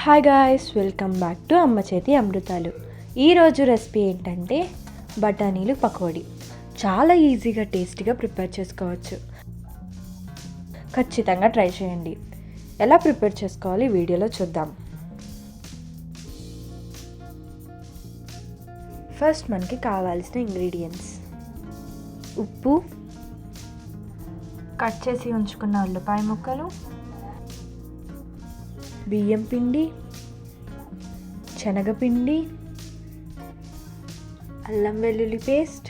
Hi guys, welcome back to అమ్మ చేతి అమృతాలు. ఈరోజు రెసిపీ ఏంటంటే బఠానీలు పకోడీ. చాలా ఈజీగా టేస్టీగా ప్రిపేర్ చేసుకోవచ్చు. ఖచ్చితంగా ట్రై చేయండి. ఎలా ప్రిపేర్ చేసుకోవాలి వీడియోలో చూద్దాం. ఫస్ట్ మనకి కావాల్సిన ఇంగ్రీడియంట్స్: ఉప్పు, కట్ చేసి ఉంచుకున్న ఉల్లిపాయ ముక్కలు, బియ్యం పిండి, శనగపిండి, అల్లం వెల్లుల్లి పేస్ట్,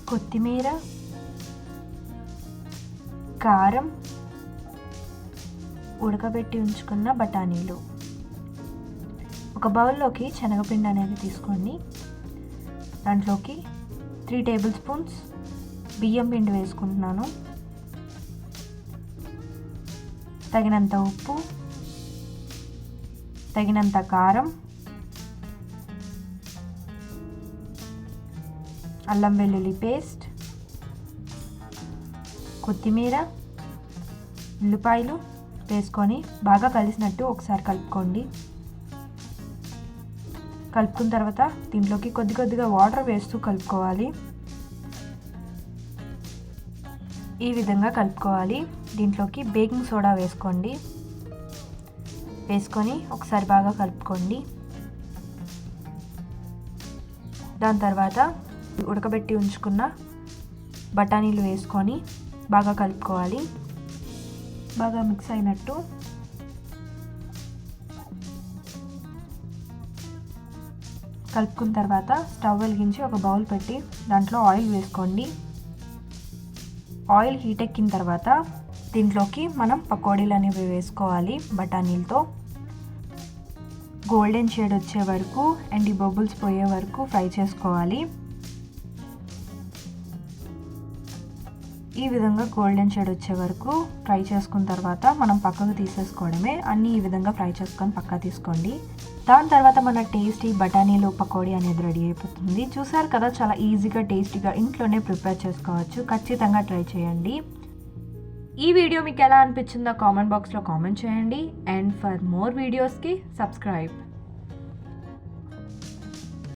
కొత్తిమీర, కారం, ఉడకబెట్టి ఉంచుకున్న బఠానీలు. ఒక బౌల్లోకి శనగపిండి అనేది తీసుకోండి. దాంట్లోకి 3 టేబుల్ స్పూన్స్ బియ్యం పిండి వేసుకుంటున్నాను. తగినంత ఉప్పు, తగినంత కారం, అల్లం వెల్లుల్లి పేస్ట్, కొత్తిమీర, ఉల్లిపాయలు వేసుకొని బాగా కలిసినట్టు ఒకసారి కలుపుకోండి. కలుపుకున్న తర్వాత దీంట్లోకి కొద్దిగా వాటర్ వేస్తూ కలుపుకోవాలి. ఈ విధంగా కలుపుకోవాలి. దీంట్లోకి బేకింగ్ సోడా వేసుకోండి. వేసుకొని ఒకసారి బాగా కలుపుకోండి. దాని తర్వాత ఉడకబెట్టి ఉంచుకున్న బఠానీలు వేసుకొని బాగా కలుపుకోవాలి. బాగా మిక్స్ అయినట్టు కలుపుకున్న తర్వాత స్టవ్ వెలిగించి ఒక బౌల్ పెట్టి దాంట్లో ఆయిల్ వేసుకోండి. ఆయిల్ హీట్ ఎక్కిన తర్వాత దీంట్లోకి మనం పకోడీలు అనేవి వేసుకోవాలి. బఠానీలతో గోల్డెన్ షేడ్ వచ్చే వరకు అండ్ ఈ బబుల్స్ పోయే వరకు ఫ్రై చేసుకోవాలి. ఈ విధంగా గోల్డెన్ షేడ్ వచ్చే వరకు ఫ్రై చేసుకున్న తర్వాత మనం పక్కకు తీసేసుకోవడమే. అన్నీ ఈ విధంగా ఫ్రై చేసుకొని పక్క తీసుకోండి. దాని తర్వాత మన టేస్టీ బఠానీలు పకోడీ అనేది రెడీ అయిపోతుంది. చూసారు కదా, చాలా ఈజీగా టేస్టీగా ఇంట్లోనే ప్రిపేర్ చేసుకోవచ్చు. ఖచ్చితంగా ట్రై చేయండి. ఈ వీడియో మీకు ఎలా అనిపించిందో కామెంట్ బాక్స్లో కామెంట్ చేయండి. అండ్ ఫర్ మోర్ వీడియోస్కి సబ్స్క్రైబ్.